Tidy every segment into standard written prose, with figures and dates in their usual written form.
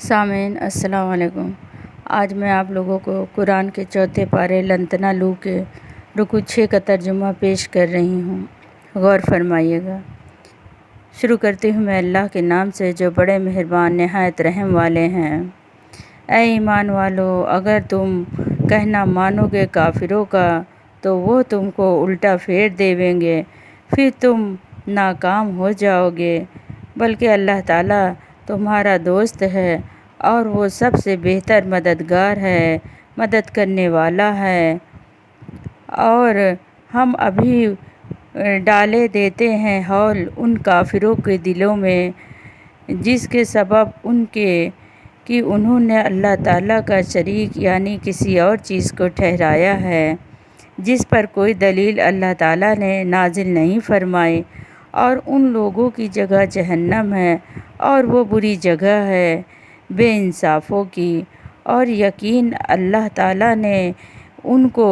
سامعین السلام علیکم۔ آج میں آپ لوگوں کو قرآن کے چوتھے پارے لن تنالوا کے رکوع 6 کا ترجمہ پیش کر رہی ہوں، غور فرمائیے گا۔ شروع کرتی ہوں میں اللہ کے نام سے جو بڑے مہربان نہایت رحم والے ہیں۔ اے ایمان والو، اگر تم کہنا مانو گے کافروں کا تو وہ تم کو الٹا پھیر دیویں گے، پھر تم ناکام ہو جاؤ گے، بلکہ اللہ تعالیٰ تمہارا دوست ہے اور وہ سب سے بہتر مددگار ہے، مدد کرنے والا ہے۔ اور ہم ابھی ڈالے دیتے ہیں ہول ان کافروں کے دلوں میں جس کے سبب ان کے کہ انہوں نے اللہ تعالیٰ کا شریک یعنی کسی اور چیز کو ٹھہرایا ہے جس پر کوئی دلیل اللہ تعالیٰ نے نازل نہیں فرمائی، اور ان لوگوں کی جگہ جہنم ہے اور وہ بری جگہ ہے بے انصافوں کی۔ اور یقین اللہ تعالیٰ نے ان کو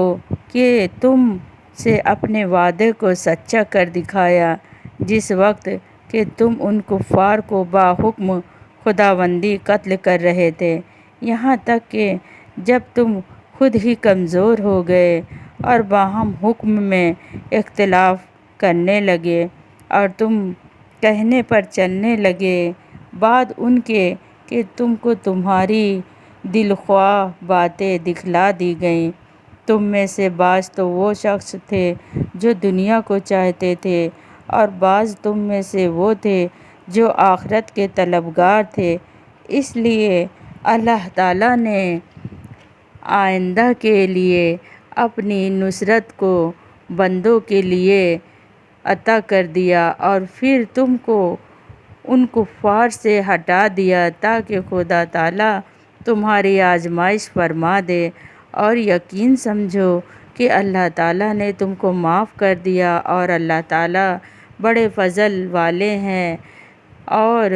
کہ تم سے اپنے وعدے کو سچا کر دکھایا جس وقت کہ تم ان کفار کو باحکم خداوندی قتل کر رہے تھے، یہاں تک کہ جب تم خود ہی کمزور ہو گئے اور باہم حکم میں اختلاف کرنے لگے اور تم کہنے پر چلنے لگے، بعد ان کے کہ تم کو تمہاری دلخواہ باتیں دکھلا دی گئیں۔ تم میں سے بعض تو وہ شخص تھے جو دنیا کو چاہتے تھے، اور بعض تم میں سے وہ تھے جو آخرت کے طلبگار تھے، اس لیے اللہ تعالیٰ نے آئندہ کے لیے اپنی نصرت کو بندوں کے لیے عطا کر دیا اور پھر تم کو ان کفار سے ہٹا دیا تاکہ خدا تعالیٰ تمہاری آزمائش فرما دے، اور یقین سمجھو کہ اللہ تعالیٰ نے تم کو معاف کر دیا اور اللہ تعالیٰ بڑے فضل والے ہیں۔ اور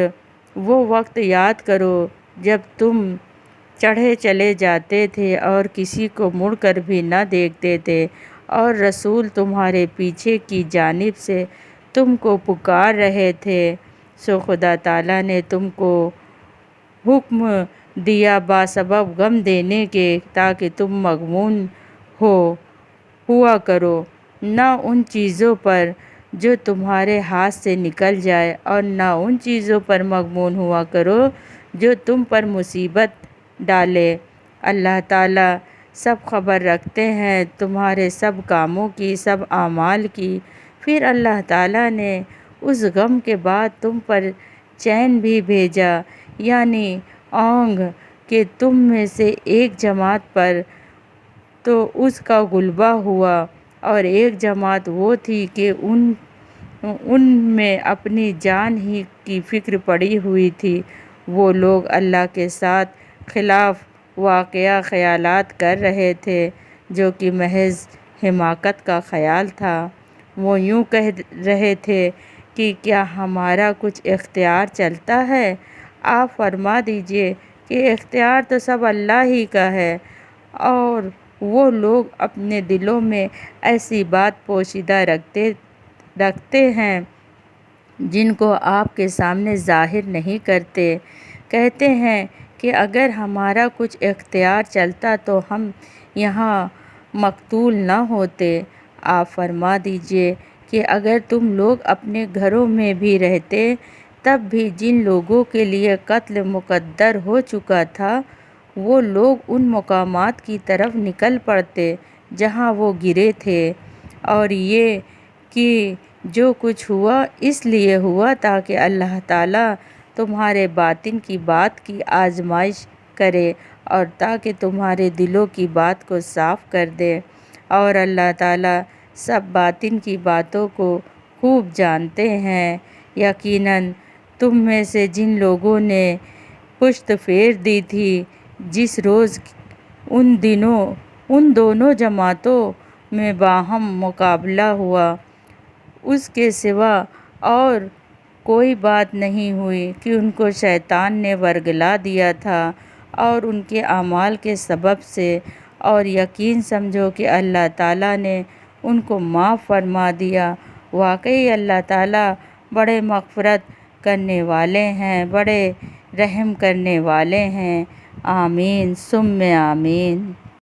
وہ وقت یاد کرو جب تم چڑھے چلے جاتے تھے اور کسی کو مڑ کر بھی نہ دیکھتے تھے، اور رسول تمہارے پیچھے کی جانب سے تم کو پکار رہے تھے، سو خدا تعالیٰ نے تم کو حکم دیا باسبب غم دینے کے تاکہ تم مغموم ہوا کرو، نہ ان چیزوں پر جو تمہارے ہاتھ سے نکل جائے اور نہ ان چیزوں پر مغموم ہوا کرو جو تم پر مصیبت ڈالے۔ اللہ تعالیٰ سب خبر رکھتے ہیں تمہارے سب کاموں کی، سب اعمال کی۔ پھر اللہ تعالیٰ نے اس غم کے بعد تم پر چین بھی بھیجا، یعنی اونگ کہ تم میں سے ایک جماعت پر تو اس کا غلبہ ہوا، اور ایک جماعت وہ تھی کہ ان میں اپنی جان ہی کی فکر پڑی ہوئی تھی۔ وہ لوگ اللہ کے ساتھ خلاف واقعہ خیالات کر رہے تھے جو کہ محض حماقت کا خیال تھا۔ وہ یوں کہہ رہے تھے کہ کیا ہمارا کچھ اختیار چلتا ہے؟ آپ فرما دیجئے کہ اختیار تو سب اللہ ہی کا ہے۔ اور وہ لوگ اپنے دلوں میں ایسی بات پوشیدہ رکھتے ہیں جن کو آپ کے سامنے ظاہر نہیں کرتے۔ کہتے ہیں کہ اگر ہمارا کچھ اختیار چلتا تو ہم یہاں مقتول نہ ہوتے۔ آپ فرما دیجئے کہ اگر تم لوگ اپنے گھروں میں بھی رہتے تب بھی جن لوگوں کے لیے قتل مقدر ہو چکا تھا وہ لوگ ان مقامات کی طرف نکل پڑتے جہاں وہ گرے تھے، اور یہ کہ جو کچھ ہوا اس لیے ہوا تاکہ اللہ تعالیٰ تمہارے باطن کی بات کی آزمائش کرے اور تاکہ تمہارے دلوں کی بات کو صاف کر دے، اور اللہ تعالیٰ سب باطن کی باتوں کو خوب جانتے ہیں۔ یقیناً تم میں سے جن لوگوں نے پشت پھیر دی تھی جس روز ان دونوں جماعتوں میں باہم مقابلہ ہوا، اس کے سوا اور کوئی بات نہیں ہوئی کہ ان کو شیطان نے ورگلا دیا تھا اور ان کے اعمال کے سبب سے، اور یقین سمجھو کہ اللہ تعالیٰ نے ان کو معاف فرما دیا۔ واقعی اللہ تعالیٰ بڑے مغفرت کرنے والے ہیں، بڑے رحم کرنے والے ہیں، آمین ثم آمین۔